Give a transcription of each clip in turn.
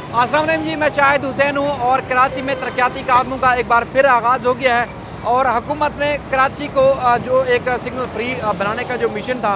अस्सलाम वालेकुम जी, मैं शाहिद हुसैन हूँ और कराची में तरक्याती कामों का एक बार फिर आगाज़ हो गया है और हुकूमत ने कराची को जो एक सिग्नल फ्री बनाने का जो मिशन था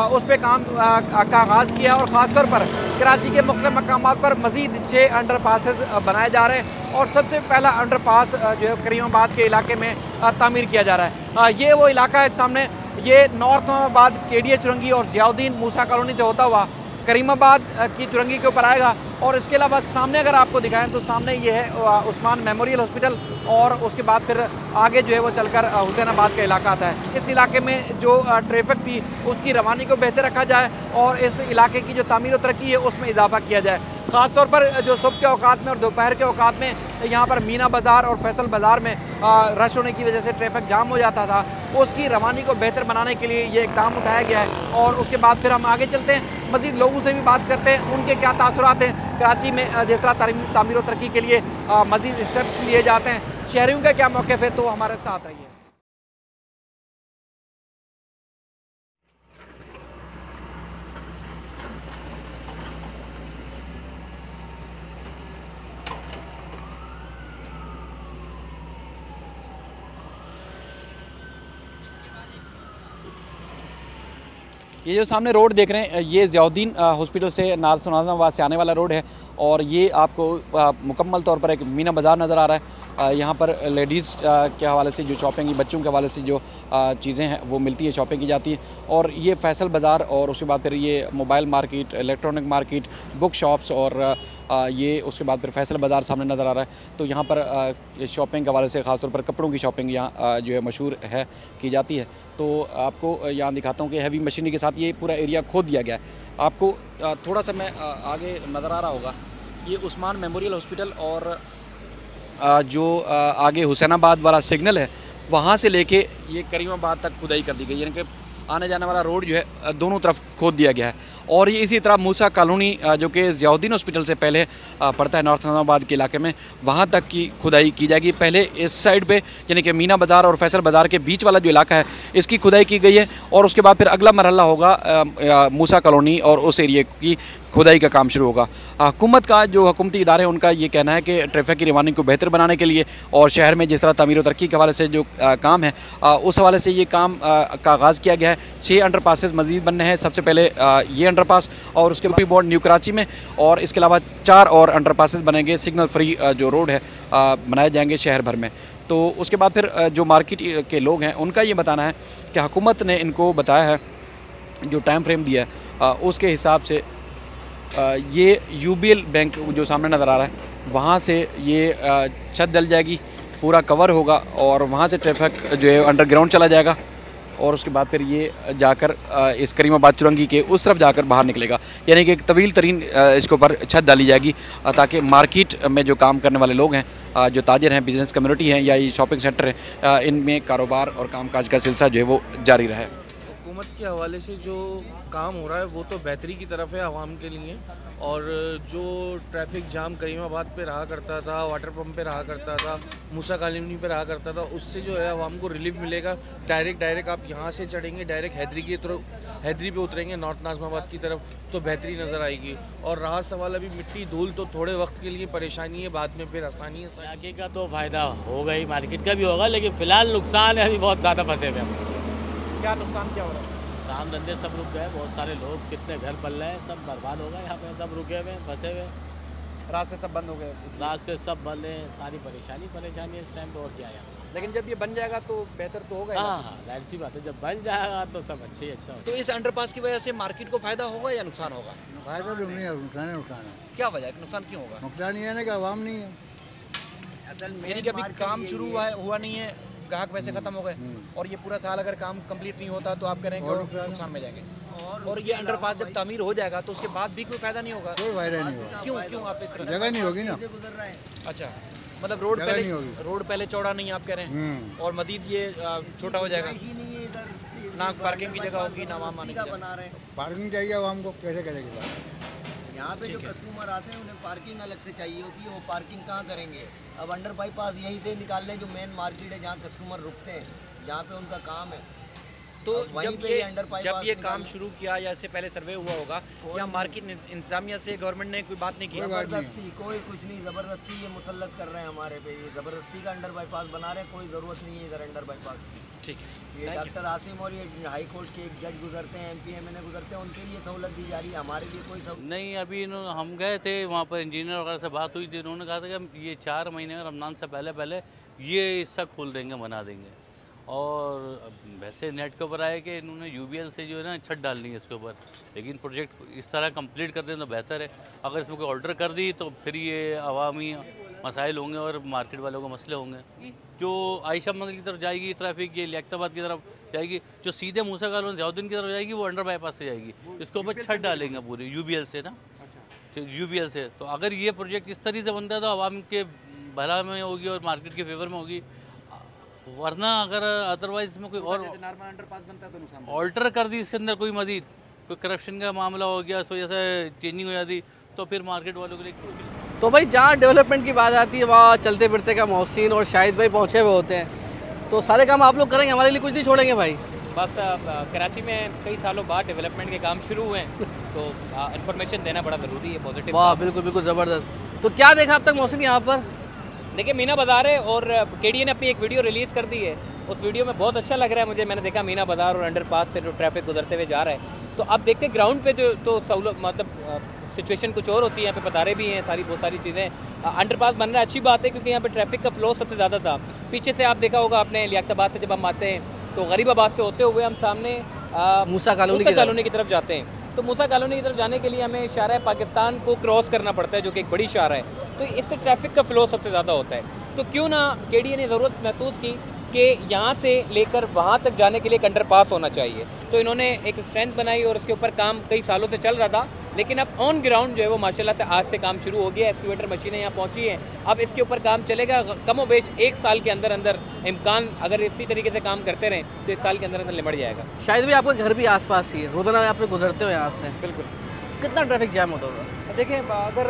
उस पर काम का आगाज़ किया और ख़ास तौर पर कराची के मुख्तलिफ़ मकामात पर मज़ीद 6 अंडर पासेस बनाए जा रहे हैं और सबसे पहला अंडर पास जो है करीमाबाद के इलाके में तामीर किया जा रहा है। ये वो इलाका है सामने, ये नॉर्थ इस्लामाबाद केडीए चुरंगी और ज़ियाउद्दीन मूसा कॉलोनी से होता हुआ करीमाबाद की चुरंगी के ऊपर आएगा। और इसके अलावा सामने अगर आपको दिखाएं तो सामने ये है उस्मान मेमोरियल हॉस्पिटल और उसके बाद फिर आगे जो है वो चलकर हुसैनाबाद का इलाका आता है। इस इलाके में जो ट्रैफिक थी उसकी रवानी को बेहतर रखा जाए और इस इलाके की जो तामीर और तरक्की है उसमें इजाफा किया जाए। ख़ास तौर पर जो सुबह के औकात में और दोपहर के औकात में यहाँ पर मीना बाज़ार और फैसल बाज़ार में रश होने की वजह से ट्रैफिक जाम हो जाता था, उसकी रवानी को बेहतर बनाने के लिए ये इक़दाम उठाया गया है। और उसके बाद फिर हम आगे चलते हैं, मज़ीद लोगों से भी बात करते हैं, उनके क्या तासुरात हैं कराची में जिस तरह तामीर और तरक्की के लिए मज़ीद स्टेप्स लिए जाते हैं, शहरियों का क्या मौक़िफ़ है, तो हमारे साथ रहिए। ये जो सामने रोड देख रहे हैं ये ज़ियाउद्दीन हॉस्पिटल से नाज़िमाबाद से आने वाला रोड है और ये आपको मुकम्मल तौर पर एक मीना बाज़ार नज़र आ रहा है। यहाँ पर लेडीज़ के हवाले से जो शॉपिंग, बच्चों के हवाले से जो चीज़ें हैं वो मिलती है, शॉपिंग की जाती है। और ये फैसल बाज़ार और उसके बाद फिर ये mobile market, electronic market, book shops और ये उसके बाद फिर फैसल बाज़ार सामने नज़र आ रहा है। तो यहाँ पर शॉपिंग के हवाले से ख़ास तौर पर कपड़ों की शॉपिंग यहाँ जो है मशहूर है, की जाती है। तो आपको यहाँ दिखाता हूँ कि हैवी मशीनरी के साथ ये पूरा एरिया खोद दिया गया है। आपको थोड़ा सा मैं आगे नज़र आ रहा होगा, ये उस्मान मेमोरियल हॉस्पिटल और जो आगे हुसैनाबाद वाला सिग्नल है वहाँ से लेके ये करीमाबाद तक खुदाई कर दी गई, यानी कि आने जाने वाला रोड जो है दोनों तरफ खोद दिया गया है। और ये इसी तरह मूसा कॉलोनी जो कि ज़ियाउद्दीन हॉस्पिटल से पहले पड़ता है नॉर्थ इस्लामाबाद के इलाके में, वहाँ तक की खुदाई की जाएगी। पहले इस साइड पे यानी कि मीना बाज़ार और फैसल बाज़ार के बीच वाला जो इलाका है इसकी खुदाई की गई है और उसके बाद फिर अगला मरहला होगा मूसा कॉलोनी और उस एरिए की खुदाई का काम शुरू होगा। हुकूमत का जो हुकूमती इदारे हैं उनका ये कहना है कि ट्रैफिक की रवानी को बेहतर बनाने के लिए और शहर में जिस तरह तामीर और तरक्की के हवाले से जो काम है उस हवाले से ये काम का आगाज़ किया गया है। 6 अंडर पासेस मज़ीद बनने हैं, सबसे पहले ये अंडर पास और उसके बाद बोर्ड न्यू कराची में, और इसके अलावा 4 और अंडर पासेस बनेंगे, सिग्नल फ्री जो रोड है बनाए जाएंगे शहर भर में। तो उसके बाद फिर जो मार्केट के लोग हैं उनका ये बताना है कि हुकूमत ने इनको बताया है, जो टाइम फ्रेम दिया है उसके हिसाब से ये यूबीएल बैंक जो सामने नज़र आ रहा है वहाँ से ये छत डल जाएगी, पूरा कवर होगा और वहाँ से ट्रैफिक जो है अंडरग्राउंड चला जाएगा और उसके बाद फिर ये जाकर इस करीमाबाद चुरंगी के उस तरफ जाकर बाहर निकलेगा, यानी कि एक तवील तरीन इसके ऊपर छत डाली जाएगी ताकि मार्केट में जो काम करने वाले लोग हैं, जो ताजर हैं, बिज़नेस कम्युनिटी हैं या ये शॉपिंग सेंटर हैं, इनमें कारोबार और कामकाज का सिलसिला जो है वो जारी रहे। हुकूमत के हवाले से जो काम हो रहा है वो तो बेहतरी की तरफ है आवाम के लिए, और जो ट्रैफिक जाम करीमाबाद पे रहा करता था, वाटर पम्प पे रहा करता था, मूसा कॉलोनी पे रहा करता था, उससे जो है आवाम को रिलीफ मिलेगा। डायरेक्ट आप यहाँ से चढ़ेंगे, डायरेक्ट हैदरी पे उतरेंगे नॉर्थ नाज़िमाबाद की तरफ, तो बेहतरी नज़र आएगी। और रहा सवाल अभी मिट्टी धूल, तो थोड़े वक्त के लिए परेशानी है, बाद में फिर आसानी है। आगे का तो फ़ायदा होगा ही, मार्केट का भी होगा, लेकिन फ़िलहाल नुकसान है, अभी बहुत ज़्यादा फंसे हुए हैं। क्या नुकसान क्या हो रहा है? काम धंधे सब रुक गए, बहुत सारे लोग, कितने घर पल रहे हैं, सब बर्बाद हो गए, यहाँ पे सब रुके हुए, फंसे हुए, रास्ते सब बंद हो गए, रास्ते सब बंद हैं, सारी परेशानी है इस टाइम तो, और क्या है। लेकिन जब ये बन जाएगा तो बेहतर तो होगा। हाँ, जाहिर सी बात है, जब बन जाएगा तो सब अच्छे ही अच्छा होगा। तो इस अंडरपास की वजह से मार्केट को फायदा होगा या नुकसान होगा? फायदा तो नहीं है, नुकसान है। क्या वजह है, नुकसान क्यों होगा? नुकसान ये है ना कि आवाम नहीं है, यानी कि अभी काम शुरू हुआ नहीं है, ग्राहक वैसे खत्म हो गए और ये पूरा साल अगर काम कंप्लीट नहीं होता तो आप कह रहे हैं कि नुकसान में जाएंगे। और ये अंडरपास जब तामीर हो जाएगा तो उसके बाद भी कोई फायदा नहीं होगा? कोई फायदा नहीं होगा। क्यों आप इस तरह? जगह नहीं होगी ना। अच्छा, मतलब रोड पहले चौड़ा नहीं आप कह रहे हैं और मजीद ये छोटा हो जाएगा, ना पार्किंग की जगह होगी ना वहाँ आने की जगह। पार्किंग चाहिए आवाम को, कैसे करेगी बात? यहाँ पे जो कस्टमर आते हैं उन्हें पार्किंग अलग से चाहिए होती है, वो पार्किंग कहाँ करेंगे? अब अंडर बाईपास यहीं से निकाल लें, जो मेन मार्केट है जहाँ कस्टमर रुकते हैं, जहाँ पे उनका काम है, तो वहीं जब पे ये ये अंडरपास काम शुरू किया या इससे पहले सर्वे हुआ होगा या मार्केट इंतजामिया से गवर्नमेंट ने कोई बात नहीं की? जबरदस्ती कोई कुछ नहीं, जबरदस्ती ये मुसल्लत कर रहे हैं हमारे पे, ये जबरदस्ती का अंडर बाईपास बना रहे हैं, कोई ज़रूरत नहीं है इधर अंडर बाईपास की। ठीक है, ये डॉक्टर आसिम और ये हाई कोर्ट के एक जज गुजरते हैं, MP MNA गुजरते हैं, उनके लिए सहूलत दी जा रही है, हमारे लिए कोई सहूलत नहीं। अभी हम गए थे वहाँ पर, इंजीनियर वगैरह से बात हुई थी, उन्होंने कहा था कि हम ये 4 महीने रमज़ान से पहले ये हिस्सा खोल देंगे, बना देंगे। और वैसे नेट के ऊपर आए कि इन्होंने UBL से जो है ना छत डालनी है इसके ऊपर, लेकिन प्रोजेक्ट इस तरह कंप्लीट कर दें तो बेहतर है। अगर इसमें कोई ऑर्डर कर दी तो फिर ये अवामी मसाइल होंगे और मार्केट वालों को मसले होंगे। जो आयशा मंदिर की तरफ जाएगी ट्रैफिक, ये लियाकताबाद की तरफ जाएगी, जो सीधे मूसा कॉलोनी ज़ियाउद्दीन की तरफ जाएगी वो अंडर बाईपास से जाएगी, इसके ऊपर छत डालेंगे पूरी UBL से ना, UBL से। तो अगर ये प्रोजेक्ट इस तरीके से बनता है तो आवाम के भला में होगी और मार्केट के फेवर में होगी, वरना अगर अदरवाइज इसमें कोई और नॉर्मल अंडरपास बनता है तो नुकसान। ऑल्टर कर दी इसके अंदर कोई मजीद कोई करप्शन का मामला हो गया, इस वजह से चेंजिंग हो जाती तो फिर मार्केट वालों के लिए मुश्किल। तो भाई जहाँ डेवलपमेंट की बात आती है वहाँ चलते फिरते का मोहसिन और शाहिद भाई पहुँचे हुए होते हैं, तो सारे काम आप लोग करेंगे, हमारे लिए कुछ नहीं छोड़ेंगे भाई। बस कराची में कई सालों बाद डेवलपमेंट के काम शुरू हुए हैं, तो इन्फॉर्मेशन देना बड़ा ज़रूरी है, पॉजिटिव। वाह, बिल्कुल बिल्कुल ज़बरदस्त। तो क्या देखा अब तक मोहसिन यहाँ पर? देखिए मीना बाज़ार है और KDA ने अपनी एक वीडियो रिलीज़ कर दी है, उस वीडियो में बहुत अच्छा लग रहा है मुझे। मैंने देखा मीना बाज़ार और अंडरपास से जो ट्रैफिक गुजरते हुए जा रहा है, तो अब देखते ग्राउंड पे जो तो सहूलत मतलब सिचुएशन कुछ और होती है। यहाँ पे बता रहे भी हैं सारी बहुत सारी चीज़ें। अंडरपास बन रहा है, अच्छी बात है, क्योंकि यहाँ पे ट्रैफिक का फ्लो सबसे ज़्यादा था। पीछे से आप देखा होगा आपने, लियाकताबाद से जब हम आते हैं तो गरीबाबाद से होते हुए हम सामने मूसा कॉलोनी की तरफ जाते हैं। तो मूसा कॉलोनी की तरफ जाने के लिए हमें शाहराह पाकिस्तान को क्रॉस करना पड़ता है, जो कि एक बड़ी शाहराह है, तो इससे ट्रैफिक का फ्लो सबसे ज़्यादा होता है। तो क्यों ना KDA ने ज़रूरत महसूस की कि यहाँ से लेकर वहाँ तक जाने के लिए एक अंडरपास होना चाहिए, तो इन्होंने एक स्ट्रेंथ बनाई और उसके ऊपर काम कई सालों से चल रहा था, लेकिन अब ऑन ग्राउंड जो है वो माशाल्लाह से आज से काम शुरू हो गया। एक्सक्यूवेटर मशीनें यहाँ पहुँची हैं, अब इसके ऊपर काम चलेगा। कमो बेश 1 साल के अंदर अंदर इम्कान, अगर इसी तरीके से काम करते रहें तो 1 साल के अंदर अंदर निमट जाएगा। शायद भी आपका घर भी आसपास ही है, रोजाना आप गुजरते हो यहाँ से? बिल्कुल। कितना ट्रैफिक जाम होता होगा? देखिए, अगर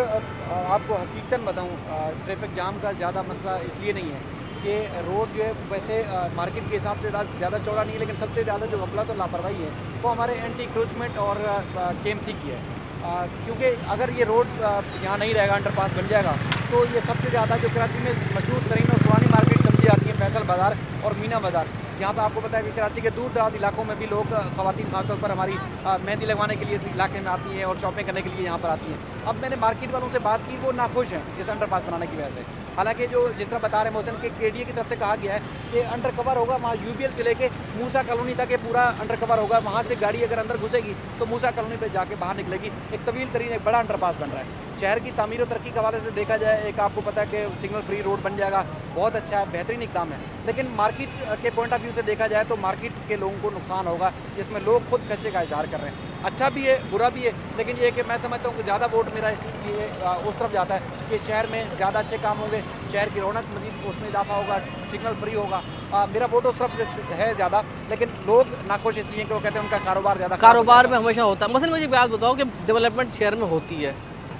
आपको हकीकतन बताऊं, ट्रैफिक जाम का ज़्यादा मसला इसलिए नहीं है कि रोड जो है वैसे मार्केट के हिसाब से ज़्यादा चौड़ा नहीं है, लेकिन सबसे ज़्यादा जो गफलत और लापरवाही है वो हमारे एंटी इंक्रोचमेंट और KMC की है। क्योंकि अगर ये रोड यहाँ नहीं रहेगा, अंडरपास बन जाएगा, तो ये सबसे ज़्यादा जो कराची में मशहूर तरीन और पुरानी मार्केट समझी जाती है, फैसल बाज़ार और मीना बाज़ार, यहाँ पे आपको पता है कि कराची के दूर दराज इलाकों में भी लोग, ख़वातीन खासतौर पर हमारी मेहंदी लगवाने के लिए इस इलाके में आती हैं और शॉपिंग करने के लिए यहाँ पर आती हैं। अब मैंने मार्केट वालों से बात की, वो नाखुश हैं इस अंडरपास बनाने की वजह से। हालांकि जो जिस तरह बता रहे मोहसिन के KDA की तरफ से कहा गया है कि अंडर कवर होगा, वहाँ UBL से लेके मूसा कॉलोनी तक ये पूरा अंडर कवर होगा। वहाँ से गाड़ी अगर अंदर घुसेगी तो मूसा कॉलोनी पे जाके बाहर निकलेगी। एक तवील तरीन एक बड़ा अंडरपास बन रहा है। शहर की तामीर और तरक्की के हवाले से देखा जाए, एक आपको पता है कि सिग्नल फ्री रोड बन जाएगा, बहुत अच्छा है, बेहतरीन इक़दाम है। लेकिन मार्केट के पॉइंट ऑफ व्यू से देखा जाए तो मार्केट के लोगों को नुकसान होगा, जिसमें लोग खुद खर्चे का इज़हार कर रहे हैं। अच्छा भी है, बुरा भी है, लेकिन ये कि मैं समझता हूँ कि ज़्यादा वोट मेरा इसलिए उस तरफ जाता है कि शहर में ज़्यादा अच्छे काम होंगे, शहर की रौनक मज़ीद उसमें इजाफा होगा, सिग्नल फ्री होगा। मेरा वोट उस तरफ है ज़्यादा, लेकिन लोग नाखुश इसलिए कि वो कहते हैं उनका कारोबार ज़्यादा कारोबार में हमेशा होता है। मसलन मुझे बात बताओ कि डेवलपमेंट शहर में होती है,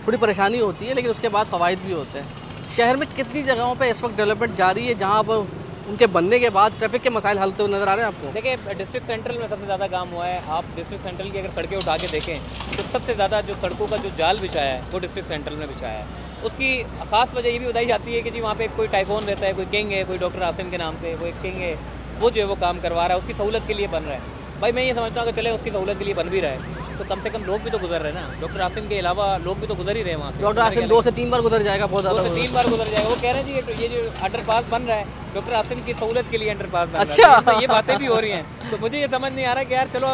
थोड़ी परेशानी होती है, लेकिन उसके बाद फ़वाइद भी होते हैं। शहर में कितनी जगहों पे इस वक्त डेवलपमेंट जारी है जहाँ पर उनके बनने के बाद ट्रैफिक के मसाइल हल होते हुए नज़र आ रहे हैं आपको? देखिए, डिस्ट्रिक्ट सेंट्रल में सबसे ज़्यादा काम हुआ है। आप डिस्ट्रिक्ट सेंट्रल की अगर सड़कें उठा के देखें तो सबसे ज़्यादा जो सड़कों का जो जाल बिछाया है वो डिस्ट्रिक्ट सेंट्रल में बिछाया है। उसकी ख़ास वजह ये भी बताई जाती है कि जी वहाँ पे कोई टाइकोन रहता है, कोई किंग है, कोई डॉक्टर आसिम के नाम से, वो एक किंग है, वो जो है वो काम करवा रहा है, उसकी सहूलत के लिए बन रहा है। भाई मैं ये समझता हूँ कि चले उसकी सहूलत के लिए बन भी रहा है तो कम से कम लोग भी तो गुजर रहे हैं ना। डॉक्टर आसिम के अलावा लोग भी तो गुजर ही रहे हैं वहाँ से। डॉक्टर आसिम 2 से 3 बार गुजर जाएगा, बहुत ज़्यादा 2 से 3 बार गुजर जाएगा। वो कह रहे हैं जी ये जो अंडरपास बन रहा है डॉक्टर आसिम की सहूलत के लिए अंडरपास बन अच्छा। रहा है। तो ये बातें भी हो रही हैं, तो मुझे ये समझ नहीं आ रहा कि यार चलो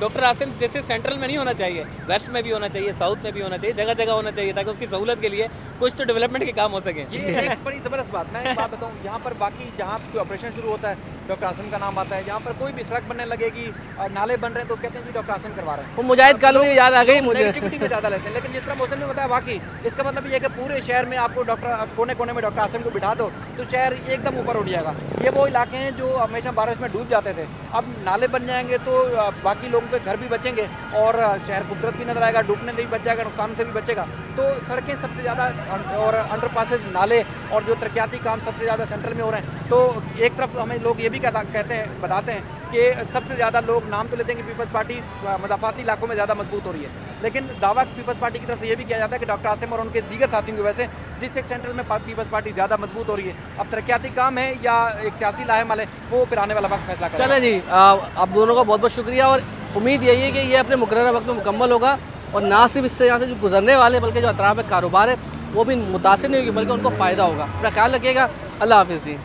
डॉक्टर आसिम जैसे सेंट्रल में नहीं होना चाहिए, वेस्ट में भी होना चाहिए, साउथ में भी होना चाहिए, जगह जगह होना चाहिए, ताकि उसकी सहूलत के लिए कुछ तो डेवलपमेंट के काम हो सके। ये एक बड़ी ज़बरदस्त बात। मैं एक बात बताऊँ, यहाँ पर बाकी जहाँ कोई ऑपरेशन शुरू होता है डॉक्टर आसिम का नाम आता है, जहाँ पर कोई भी सड़क बनने लगेगी, नाले बन रहे हैं तो कहते हैं जी डॉक्टर आसिम करवा रहे हैं। वो मुजाहिद कॉलोनी याद आ गई मुझे। नेगेटिविटी में ज़्यादा लेते हैं, लेकिन जिस तरह मोहसिन ने बताया वाकई इसका मतलब ये है कि पूरे शहर में आपको डॉक्टर कोने कोने में डॉक्टर आसिम को बिठा दो तो शहर एकदम ऊपर उठ जाएगा। ये वो इलाके हैं जो हमेशा बारिश में डूब जाते थे, अब नाले बन जाएंगे तो बाकी लोगों के घर भी बचेंगे और शहर खूबसूरत भी नजर आएगा, डूबने से भी बच जाएगा, नुकसान से भी बचेगा। तो सड़कें सबसे ज़्यादा और अंडरपासेस, नाले और जो तरक्याती काम सबसे ज़्यादा सेंट्रल में हो रहे हैं। तो एक तरफ हमें लोग ये भी कहते हैं, बताते हैं कि सबसे ज़्यादा लोग नाम तो लेते हैं कि पीपल्स पार्टी मदाफाती इलाकों में ज़्यादा मजबूत हो रही है, लेकिन दावा पीपल्स पार्टी की तरफ से ये भी किया जाता है कि डॉक्टर आसिम और उनके दीगर साथियों की वजह से डिस्ट्रिक्ट सेंट्रल में पीपल्स पार्टी ज़्यादा मजबूत हो रही है। अब तरक्याती काम है या एक सियासी लाहेमल है, वो फिर आने वाला वक्त फैसला करेगा। चले जी, आप दोनों का बहुत बहुत शुक्रिया और उम्मीद यही है कि ये अपने मुकर्रर वक्त में मुकम्मल होगा और ना सिर्फ इससे यहाँ से जो गुजरने वाले बल्कि जो अतराफ में कारोबार है वो भी मुतासिर नहीं होगी, बल्कि उनको फ़ायदा होगा। अपना ख्याल रखिएगा। अल्लाह हाफिज़ जी।